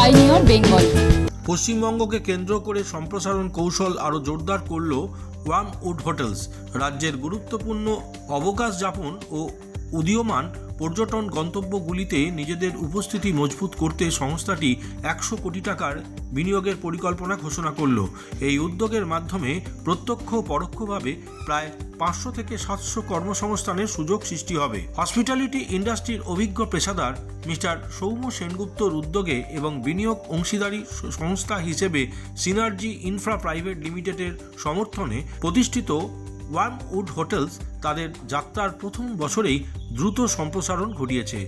Pioneer Bengal. পশ্চিমবঙ্গকে কেন্দ্র করে সম্প্রসারণ কৌশল আরও জোরদার করল ওয়ার্মউড হোটেলস। রাজ্যের গুরুত্বপূর্ণ অবকাশ যাপন ও উদীয়মান পর্যটন গন্তব্যগুলিতে নিজেদের উপস্থিতি মজবুত করতে সংস্থাটি 100 কোটি টাকার বিনিয়োগের পরিকল্পনা ঘোষণা করল। এই উদ্যোগের মাধ্যমে প্রত্যক্ষ পরোক্ষভাবে প্রায় 500 থেকে 700 কর্মসংস্থানের সুযোগ সৃষ্টি হবে। হসপিটালিটি ইন্ডাস্ট্রির অভিজ্ঞ পেশাদার মিস্টার সৌম্য সেনগুপ্তর উদ্যোগে এবং বিনিয়োগ অংশীদারি সংস্থা হিসেবে সিনার্জি ইনফ্রা প্রাইভেট লিমিটেডের সমর্থনে প্রতিষ্ঠিত ওয়ার্মউড হোটেলস তাদের যাত্রার প্রথম বছরেই দ্রুত সম্প্রসারণ ঘটিয়েছে।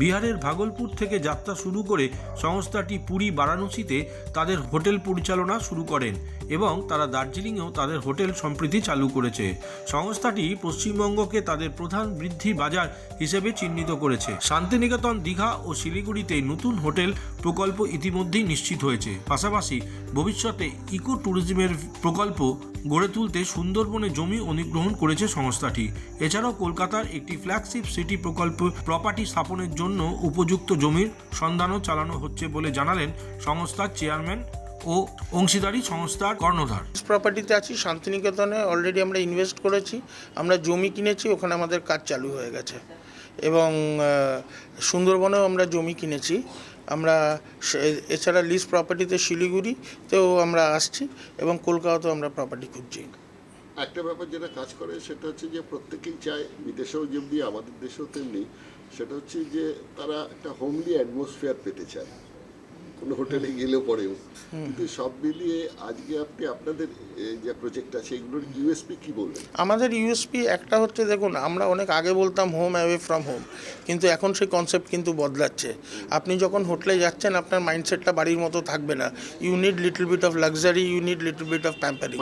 বিহারের ভাগলপুর থেকে যাত্রা শুরু করে সংস্থাটি পুরী, বারাণসীতে তাদের হোটেল পরিচালনা শুরু করেন এবং তারা দার্জিলিংয়েও তাদের হোটেল সম্প্রতি চালু করেছে। সংস্থাটি পশ্চিমবঙ্গকে তাদের প্রধান বৃদ্ধি বাজার হিসেবে চিহ্নিত করেছে। শান্তিনিকেতন, দীঘা ও শিলিগুড়িতে নতুন হোটেল প্রকল্প ইতিমধ্যেই নিশ্চিত হয়েছে। পাশাপাশি ভবিষ্যতে ইকো ট্যুরিজমের প্রকল্প গড়ে তুলতে সুন্দরবনে জমি অধিগ্রহণ করেছে সংস্থাটি। এছাড়াও কলকাতার একটি ফ্ল্যাগশিপ সিটি প্রকল্প প্রপার্টি স্থাপনের জন্য উপযুক্ত জমির সন্ধানও চালানো হচ্ছে বলে জানালেন সংস্থার চেয়ারম্যান ও অংশীদারি সংস্থার কর্ণধার। প্রপার্টিতে আছি শান্তিনিকেতনে, অলরেডি আমরা ইনভেস্ট করেছি, আমরা জমি কিনেছি, ওখানে আমাদের কাজ চালু হয়ে গেছে এবং সুন্দরবনেও আমরা জমি কিনেছি। আমরা এছাড়া লিজ প্রপার্টিতে শিলিগুড়িতেও আমরা আসছি এবং কলকাতাতেও আমরা প্রপার্টি খুঁজছি। একটা ব্যাপার যেটা কাজ করে সেটা হচ্ছে যে প্রত্যেকেই চায়, বিদেশেও যেমনি আমাদের দেশেও তেমনি, সেটা হচ্ছে যে তারা একটা হোমলি অ্যাটমসফিয়ার পেতে চায় কোনো হোটেলে গেলেও পরেও। কিন্তু সব মিলিয়ে আজকে আপনি আপনাদের যে প্রজেক্ট আছে এগুলোর ইউএসপি কি বলবেন? আমাদের ইউএসপি একটা হচ্ছে, দেখুন, আমরা অনেক আগে বলতাম হোম অ্যাওয়ে ফ্রম হোম, কিন্তু এখন সেই কনসেপ্ট কিন্তু বদলাচ্ছে। আপনি যখন হোটেলে যাচ্ছেন আপনার মাইন্ডসেটটা বাড়ির মতো থাকবে না। You need little bit of luxury, you need little bit of pampering,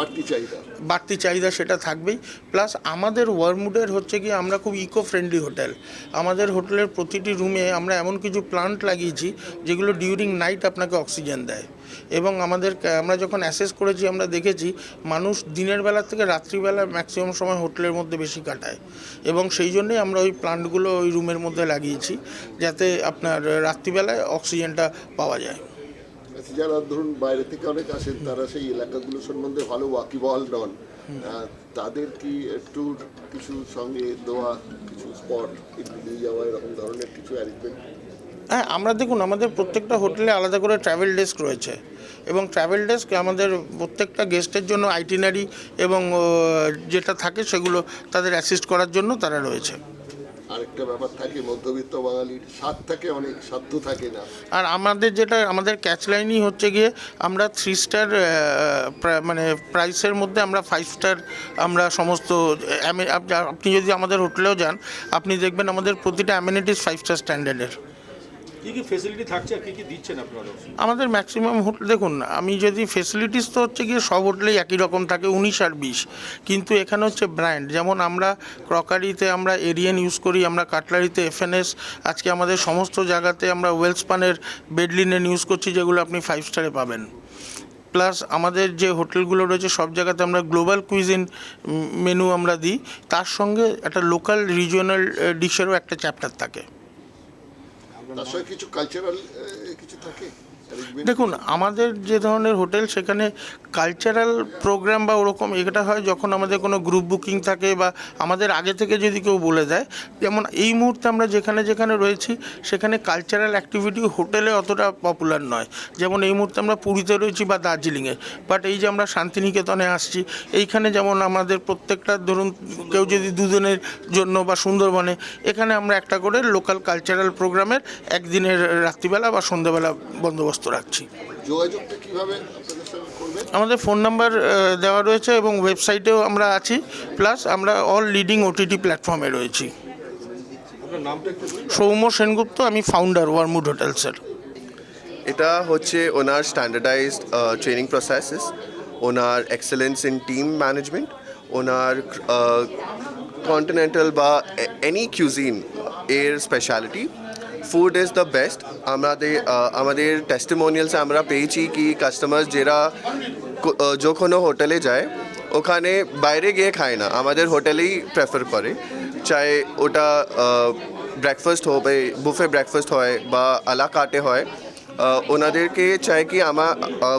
বাড়তি চাহিদা সেটা থাকবেই। প্লাস আমাদের ওয়ার্মউডের হচ্ছে কি আমরা খুব ইকো ফ্রেন্ডলি হোটেল। আমাদের হোটেলের প্রতিটি রুমে আমরা এমন কিছু প্লান্ট লাগিয়েছি যেগুলো ডিউরিং নাইট আপনাকে অক্সিজেন দেয় এবং আমরা যখন অ্যাসেস করেছি আমরা দেখেছি মানুষ দিনের বেলা থেকে রাত্রিবেলা ম্যাক্সিমাম সময় হোটেলের মধ্যে বেশি কাটায় এবং সেই জন্যই আমরা ওই প্লান্টগুলো ওই রুমের মধ্যে লাগিয়েছি যাতে আপনার রাত্রিবেলায় অক্সিজেনটা পাওয়া যায়। যারা ধরুন বাইরে থেকে অনেক আসেন তারা সেই এলাকাগুলো সম্বন্ধে ভালো ওয়াকিবহাল নন, তাদের কি একটু কিছু সঙ্গে দেওয়া কিছু স্পট একটু নিয়ে যাওয়া এরকম ধরনের কিছু অ্যারেঞ্জমেন্ট? হ্যাঁ, আমরা দেখুন আমাদের প্রত্যেকটা হোটেলে আলাদা করে ট্রাভেল ডেস্ক রয়েছে এবং ট্রাভেল ডেস্ক আমাদের প্রত্যেকটা গেস্টের জন্য আইটিনারি এবং যেটা থাকে সেগুলো তাদের অ্যাসিস্ট করার জন্য তারা রয়েছে। আরেকটা ব্যাপার থাকে, মধ্যবিত্ত বাঙালির স্বাদ থাকে অনেক, সাধ্য থাকে না। আর আমাদের ক্যাচলাইনই হচ্ছে গিয়ে আমরা 3 স্টার মানে প্রাইসের মধ্যে আমরা 5 স্টার আমরা সমস্ত। আপনি যদি আমাদের হোটেলেও যান আপনি দেখবেন আমাদের প্রতিটা অ্যামেনিটিস 5 স্টার স্ট্যান্ডার্ডের। কি কি ফ্যাসিলিটি থাকছে আর কি কি দিচ্ছেন আপনারা? আমাদের ম্যাক্সিমাম হোটেল দেখুন, আমি যদি ফেসিলিটিস তো হচ্ছে গিয়ে সব হোটেলেই একই রকম থাকে 19 আর 20, কিন্তু এখানে হচ্ছে ব্র্যান্ড। যেমন আমরা ক্রকারিতে আমরা এরিয়ান ইউজ করি, আমরা কাটলারিতে এফএনএস, আজকে আমাদের সমস্ত জায়গাতে আমরা ওয়েলসপানের বেডলিনেন ইউজ করছি যেগুলো আপনি 5 স্টারে পাবেন। প্লাস আমাদের যে হোটেলগুলো রয়েছে সব জায়গাতে আমরা গ্লোবাল কুইজিন মেনু আমরা দিই, তার সঙ্গে একটা লোকাল রিজিওনাল ডিশেরও একটা চ্যাপ্টার থাকে। তার সঙ্গে কিছু কালচারাল কিছু থাকে। দেখুন আমাদের যে ধরনের হোটেল সেখানে কালচারাল প্রোগ্রাম বা ওরকম এটা হয় যখন আমাদের কোনো গ্রুপ বুকিং থাকে বা আমাদের আগে থেকে যদি কেউ বলে দেয়। যেমন এই মুহূর্তে আমরা যেখানে যেখানে রয়েছি সেখানে কালচারাল অ্যাক্টিভিটি হোটেলে অতটা পপুলার নয়। যেমন এই মুহূর্তে আমরা পুরীতে রয়েছি বা দার্জিলিংয়ে, বাট এই যে আমরা শান্তিনিকেতনে আসছি, এইখানে যেমন আমাদের প্রত্যেকটা ধরুন কেউ যদি 2 দিনের জন্য বা সুন্দরবনে, এখানে আমরা একটা করে লোকাল কালচারাল প্রোগ্রামের একদিনের রাত্রিবেলা বা সন্ধ্যাবেলা বন্দোবস্ত রাখছি। যোগাযোগটা কিভাবে আপনাদের সঙ্গে করবে? আমাদের ফোন নাম্বার দেওয়া রয়েছে এবং ওয়েবসাইটেও আমরা আছি, প্লাস আমরা অল লিডিং ওটিটি প্ল্যাটফর্মে রয়েছি। আপনার নামটা একটু বলুন। সৌম্য সেনগুপ্ত, আমি ফাউন্ডার ওয়ার্মউড হোটেলসের। এটা হচ্ছে ওনার স্ট্যান্ডার্ডাইজড ট্রেনিং প্রসেসেস, ওনার এক্সেলেন্স ইন টিম ম্যানেজমেন্ট, ওনার কন্টিনেন্টাল বা এনি কিউজিন এর speciality. Food is the best. আমাদের টেস্টিমোনিয়ালসে আমরা পেয়েছি কি কাস্টমার্স যারা কোনো হোটেলে যায় ওখানে বাইরে গিয়ে খায় না, আমাদের হোটেলেই প্রেফার করে, চাই ওটা ব্রেকফাস্ট হবে, বুফে ব্রেকফাস্ট হয় বা আলা কাটে হয়। ওনাদেরকে চাই কি আমার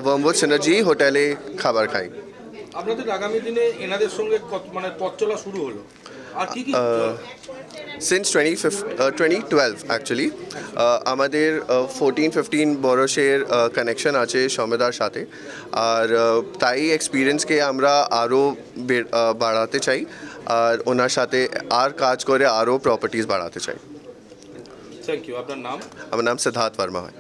ওয়ার্মউড সিনার্জি হোটেলে খাবার খাই। আপনাদের আগামী দিনে এনাদের সঙ্গে মানে পথ চলা শুরু হলো, আর কি কি সিন্স 2012 অ্যাকচুয়ালি আমাদের 14-15 বরসের কানেকশন আছে সমেদার সাথে, আর তাই এক্সপিরিয়েন্সকে আমরা আরও বাড়াতে চাই, আর ওনার সাথে আর কাজ করে আরও প্রপার্টিজ বাড়াতে চাই। Thank you. আপনার নাম? আমার নাম সিদ্ধার্থ বর্মা হয়।